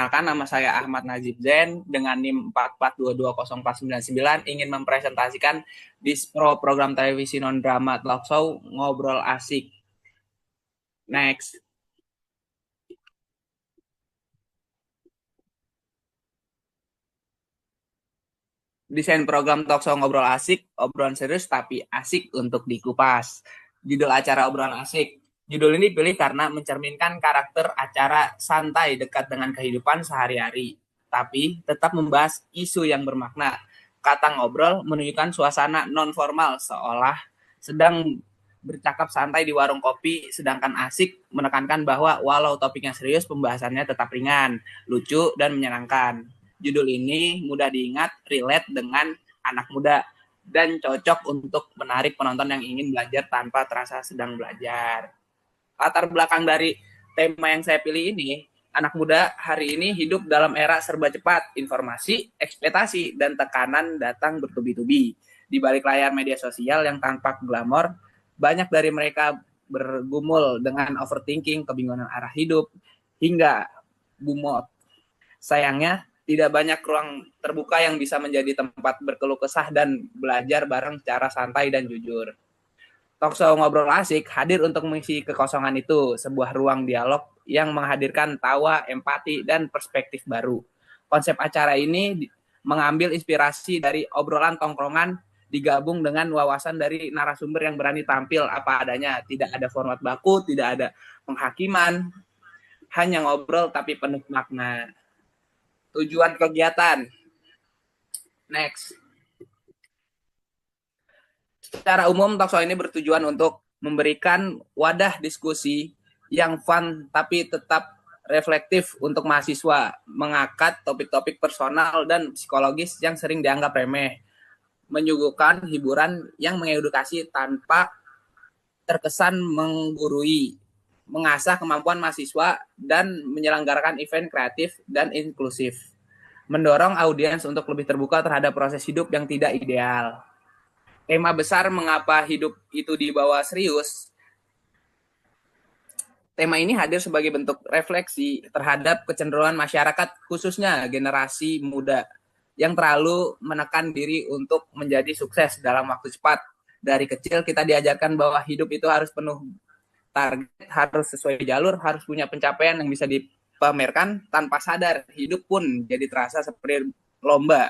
Perkenalkan, nama saya Ahmad Najib Zain dengan NIM 44220499 ingin mempresentasikan Dispro program televisi non-drama talk show Ngobrol Asik. Next. Desain program talk show Ngobrol Asik, obrolan serius tapi asik untuk dikupas. Judul acara obrolan asik. Judul ini dipilih karena mencerminkan karakter acara santai dekat dengan kehidupan sehari-hari, tapi tetap membahas isu yang bermakna. Kata ngobrol menunjukkan suasana non-formal seolah sedang bercakap santai di warung kopi, sedangkan asik menekankan bahwa walau topiknya serius, pembahasannya tetap ringan, lucu, dan menyenangkan. Judul ini mudah diingat, relate dengan anak muda, dan cocok untuk menarik penonton yang ingin belajar tanpa terasa sedang belajar. Latar belakang dari tema yang saya pilih ini, anak muda hari ini hidup dalam era serba cepat, informasi, ekspektasi, dan tekanan datang bertubi-tubi. Di balik layar media sosial yang tampak glamor, banyak dari mereka bergumul dengan overthinking, kebingungan arah hidup, hingga bumot. Sayangnya, tidak banyak ruang terbuka yang bisa menjadi tempat berkeluh kesah dan belajar bareng secara santai dan jujur. Talkshow Ngobrol Asik hadir untuk mengisi kekosongan itu, sebuah ruang dialog yang menghadirkan tawa, empati, dan perspektif baru. Konsep acara ini mengambil inspirasi dari obrolan tongkrongan digabung dengan wawasan dari narasumber yang berani tampil apa adanya. Tidak ada format baku, tidak ada penghakiman, hanya ngobrol tapi penuh makna. Tujuan kegiatan. Next. Secara umum, talkshow ini bertujuan untuk memberikan wadah diskusi yang fun tapi tetap reflektif untuk mahasiswa, mengangkat topik-topik personal dan psikologis yang sering dianggap remeh, menyuguhkan hiburan yang mengedukasi tanpa terkesan menggurui, mengasah kemampuan mahasiswa, dan menyelenggarakan event kreatif dan inklusif, mendorong audiens untuk lebih terbuka terhadap proses hidup yang tidak ideal. Tema besar mengapa hidup itu dibawa serius. Tema ini hadir sebagai bentuk refleksi terhadap kecenderungan masyarakat, khususnya generasi muda, yang terlalu menekan diri untuk menjadi sukses dalam waktu cepat. Dari kecil kita diajarkan bahwa hidup itu harus penuh target, harus sesuai jalur, harus punya pencapaian yang bisa dipamerkan. Tanpa sadar, hidup pun jadi terasa seperti lomba.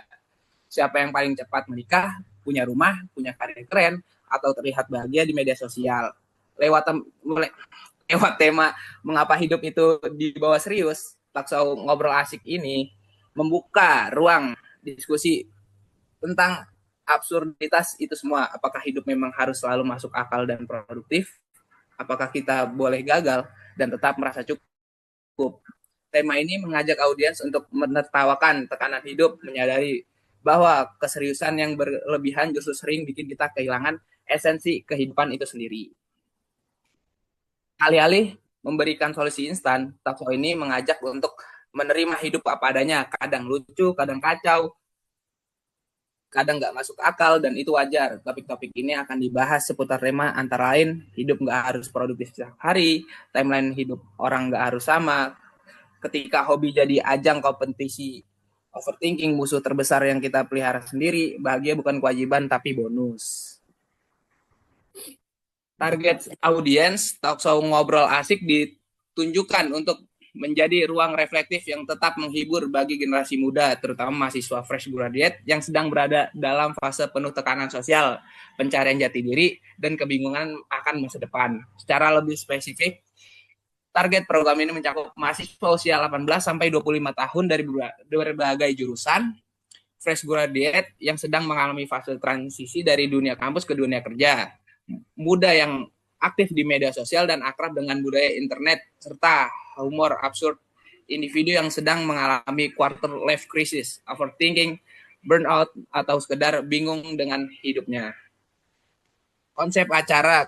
Siapa yang paling cepat menikah, punya rumah, punya karir keren, atau terlihat bahagia di media sosial. Lewat tema mengapa hidup itu dibawa serius, talkshow Ngobrol Asik ini membuka ruang diskusi tentang absurditas itu semua. Apakah hidup memang harus selalu masuk akal dan produktif? Apakah kita boleh gagal dan tetap merasa cukup? Tema ini mengajak audiens untuk menertawakan tekanan hidup, menyadari bahwa keseriusan yang berlebihan justru sering bikin kita kehilangan esensi kehidupan itu sendiri. Alih-alih memberikan solusi instan, talkshow ini mengajak untuk menerima hidup apa adanya, kadang lucu, kadang kacau, kadang nggak masuk akal, dan itu wajar. Topik-topik ini akan dibahas seputar tema antara lain, hidup nggak harus produktif setiap hari, timeline hidup orang nggak harus sama, ketika hobi jadi ajang kompetisi, overthinking musuh terbesar yang kita pelihara sendiri, bahagia bukan kewajiban tapi bonus. Target audiens talkshow Ngobrol Asik ditunjukkan untuk menjadi ruang reflektif yang tetap menghibur bagi generasi muda, terutama mahasiswa fresh graduate yang sedang berada dalam fase penuh tekanan sosial, pencarian jati diri, dan kebingungan akan masa depan. Secara lebih spesifik, target program ini mencakup mahasiswa usia 18 sampai 25 tahun dari berbagai jurusan, fresh graduate yang sedang mengalami fase transisi dari dunia kampus ke dunia kerja, muda yang aktif di media sosial dan akrab dengan budaya internet, serta humor absurd, individu yang sedang mengalami quarter life crisis, overthinking, burnout, atau sekedar bingung dengan hidupnya. Konsep acara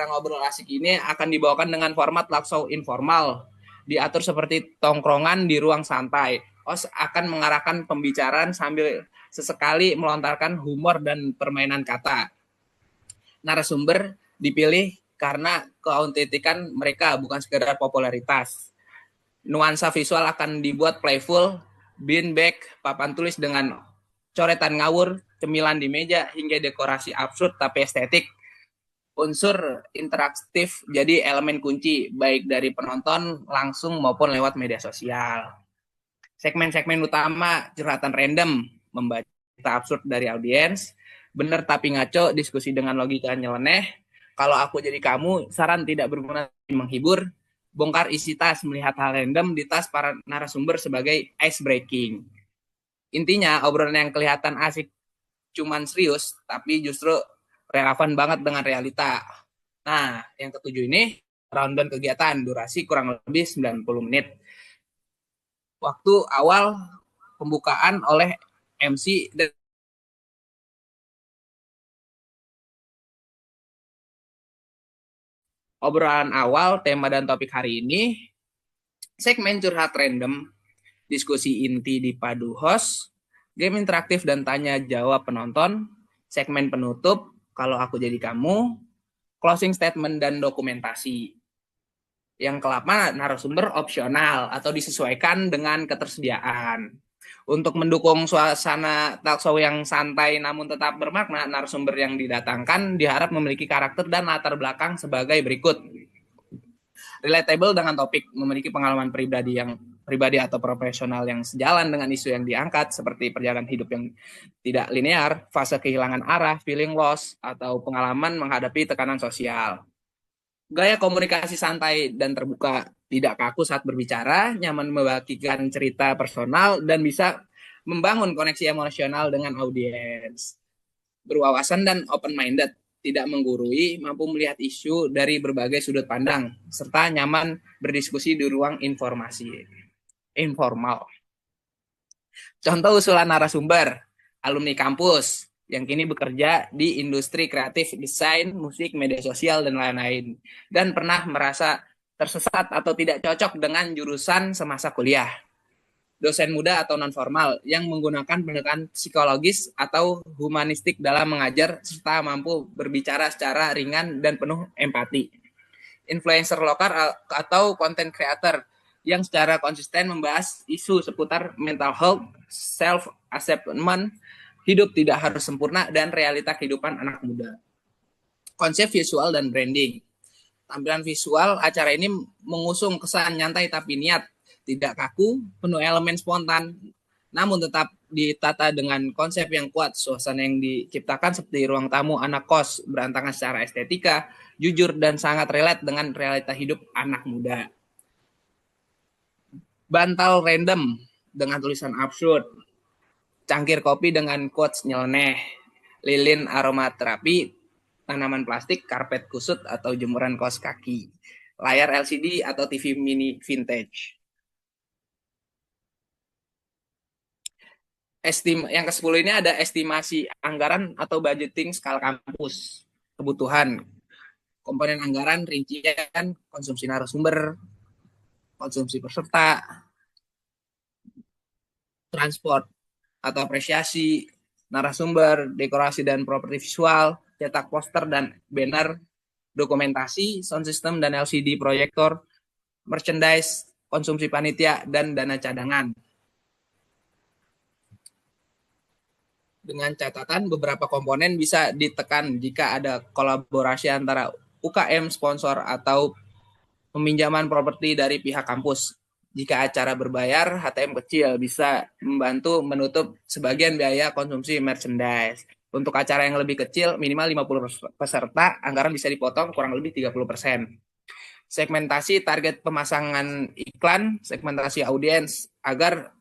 Ngobrol Asik ini akan dibawakan dengan format talkshow informal, diatur seperti tongkrongan di ruang santai. Host akan mengarahkan pembicaraan sambil sesekali melontarkan humor dan permainan kata. Narasumber dipilih karena keautentikan mereka, bukan sekedar popularitas. Nuansa visual akan dibuat playful, beanbag, papan tulis dengan coretan ngawur, cemilan di meja, hingga dekorasi absurd tapi estetik. Unsur interaktif jadi elemen kunci, baik dari penonton langsung maupun lewat media sosial. Segmen-segmen utama, curhatan random, membaca absurd dari audiens, bener tapi ngaco, diskusi dengan logika nyeleneh, kalau aku jadi kamu, saran tidak berguna menghibur, bongkar isi tas, melihat hal random di tas para narasumber sebagai ice breaking. Intinya, obrolan yang kelihatan asik cuman serius, tapi justru relevan banget dengan realita. Nah, yang ketujuh ini, rundown kegiatan, durasi kurang lebih 90 menit. Waktu awal pembukaan oleh MC dan obrolan awal, tema dan topik hari ini, segmen curhat random, diskusi inti dipadu host, game interaktif dan tanya jawab penonton, segmen penutup, kalau aku jadi kamu, closing statement dan dokumentasi. Yang ke-8, narasumber opsional atau disesuaikan dengan ketersediaan. Untuk mendukung suasana talkshow yang santai namun tetap bermakna, narasumber yang didatangkan diharap memiliki karakter dan latar belakang sebagai berikut. Relatable dengan topik, memiliki pengalaman pribadi atau profesional yang sejalan dengan isu yang diangkat, seperti perjalanan hidup yang tidak linear, fase kehilangan arah, feeling loss, atau pengalaman menghadapi tekanan sosial. Gaya komunikasi santai dan terbuka, tidak kaku saat berbicara, nyaman membagikan cerita personal, dan bisa membangun koneksi emosional dengan audiens. Berwawasan dan open-minded, tidak menggurui, mampu melihat isu dari berbagai sudut pandang, serta nyaman berdiskusi di ruang informasi informal. Contoh usulan narasumber, alumni kampus, yang kini bekerja di industri kreatif, desain, musik, media sosial, dan lain-lain. Dan pernah merasa tersesat atau tidak cocok dengan jurusan semasa kuliah. Dosen muda atau non-formal yang menggunakan pendekatan psikologis atau humanistik dalam mengajar, serta mampu berbicara secara ringan dan penuh empati. Influencer lokal atau content creator yang secara konsisten membahas isu seputar mental health, self-assessment, hidup tidak harus sempurna, dan realita kehidupan anak muda. Konsep visual dan branding. Tampilan visual acara ini mengusung kesan nyantai tapi niat, tidak kaku, penuh elemen spontan, namun tetap ditata dengan konsep yang kuat. Suasana yang diciptakan seperti ruang tamu anak kos, berantakan secara estetika, jujur, dan sangat relate dengan realita hidup anak muda. Bantal random dengan tulisan absurd, cangkir kopi dengan quotes nyeleneh, lilin aromaterapi, tanaman plastik, karpet kusut atau jemuran kaos kaki, layar LCD atau TV mini vintage. Yang ke-10 ini ada estimasi anggaran atau budgeting skala kampus, kebutuhan, komponen anggaran, rincian, konsumsi narasumber, konsumsi peserta, transport atau apresiasi, narasumber, dekorasi dan properti visual, cetak poster dan banner, dokumentasi, sound system dan LCD proyektor, merchandise, konsumsi panitia, dan dana cadangan. Dengan catatan beberapa komponen bisa ditekan jika ada kolaborasi antara UKM, sponsor, atau peminjaman properti dari pihak kampus. Jika acara berbayar, HTM kecil bisa membantu menutup sebagian biaya konsumsi merchandise. Untuk acara yang lebih kecil, minimal 50 peserta, anggaran bisa dipotong kurang lebih 30%. Segmentasi target pemasangan iklan, segmentasi audiens, agar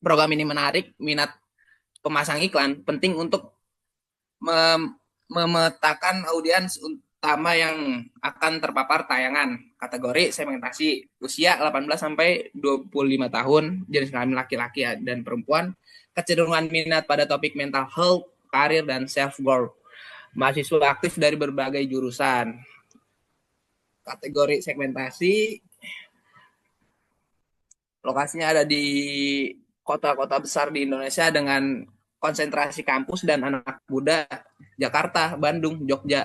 program ini menarik minat pemasang iklan, penting untuk memetakan audiens utama yang akan terpapar tayangan. Kategori segmentasi usia 18 sampai 25 tahun, jenis kelamin laki-laki dan perempuan, kecenderungan minat pada topik mental health, karir, dan self-growth. Mahasiswa aktif dari berbagai jurusan. Kategori segmentasi lokasinya ada di kota-kota besar di Indonesia dengan konsentrasi kampus dan anak muda, Jakarta, Bandung, Jogja,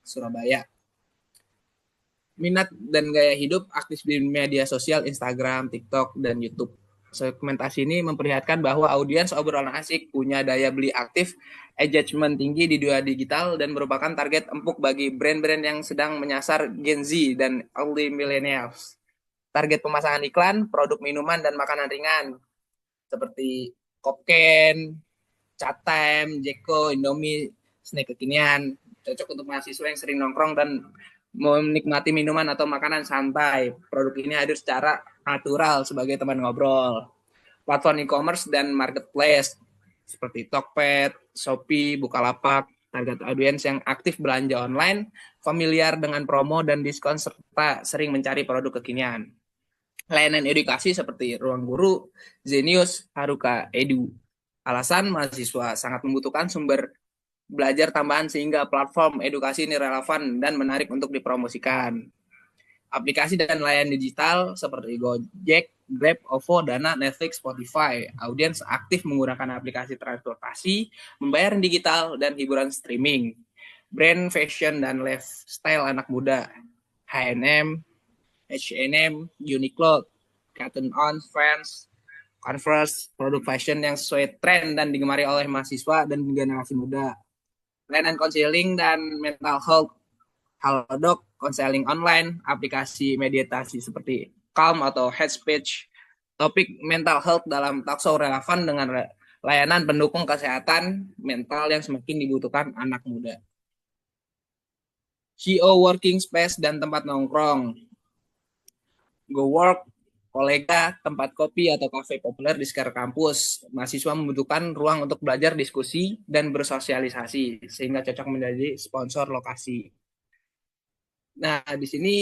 Surabaya. Minat dan gaya hidup aktif di media sosial Instagram, TikTok, dan YouTube. Segmentasi ini memperlihatkan bahwa audiens obrolan asik punya daya beli aktif, engagement tinggi di dunia digital, dan merupakan target empuk bagi brand-brand yang sedang menyasar Gen Z dan early millennials. Target pemasangan iklan, produk minuman dan makanan ringan, seperti Kopken, Catem, Jeko, Indomie, snack kekinian. Cocok untuk mahasiswa yang sering nongkrong dan menikmati minuman atau makanan santai. Produk ini hadir secara natural sebagai teman ngobrol. Platform e-commerce dan marketplace seperti Tokped, Shopee, Bukalapak, target audiens yang aktif belanja online, familiar dengan promo dan diskon, serta sering mencari produk kekinian. Layanan edukasi seperti Ruang Guru, Zenius, Haruka Edu. Alasan mahasiswa sangat membutuhkan sumber belajar tambahan sehingga platform edukasi ini relevan dan menarik untuk dipromosikan. Aplikasi dan layanan digital seperti Gojek, Grab, OVO, Dana, Netflix, Spotify. Audiens aktif menggunakan aplikasi transportasi, pembayaran digital, dan hiburan streaming. Brand, fashion, dan lifestyle anak muda. H&M, H&M, Uniqlo, Cotton On, Friends, Converse, produk fashion yang sesuai tren dan digemari oleh mahasiswa dan generasi muda. Layanan konseling dan mental health, Halodoc, konseling online, aplikasi meditasi seperti Calm atau Headspace, topik mental health dalam talkshow relevan dengan layanan pendukung kesehatan mental yang semakin dibutuhkan anak muda. CO working space dan tempat nongkrong. Go work, kolega, tempat kopi atau kafe populer di sekitar kampus. Mahasiswa membutuhkan ruang untuk belajar, diskusi, dan bersosialisasi, sehingga cocok menjadi sponsor lokasi. Nah, di sini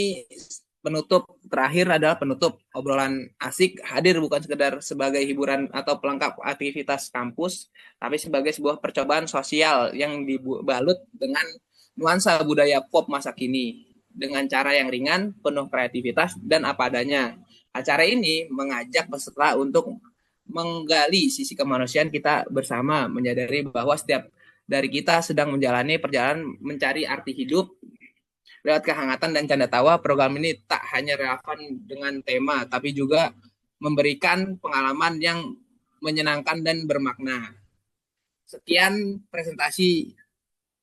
penutup terakhir adalah penutup. Obrolan asik hadir bukan sekedar sebagai hiburan atau pelengkap aktivitas kampus, tapi sebagai sebuah percobaan sosial yang dibalut dengan nuansa budaya pop masa kini. Dengan cara yang ringan, penuh kreativitas, dan apa adanya. Acara ini mengajak peserta untuk menggali sisi kemanusiaan kita bersama, menyadari bahwa setiap dari kita sedang menjalani perjalanan mencari arti hidup. Lewat kehangatan dan canda tawa, program ini tak hanya relevan dengan tema, tapi juga memberikan pengalaman yang menyenangkan dan bermakna. Sekian presentasi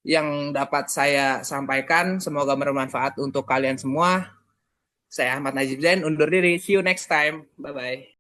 yang dapat saya sampaikan. Semoga bermanfaat untuk kalian semua. Saya Ahmad Najib Zain, undur diri. See you next time. Bye-bye.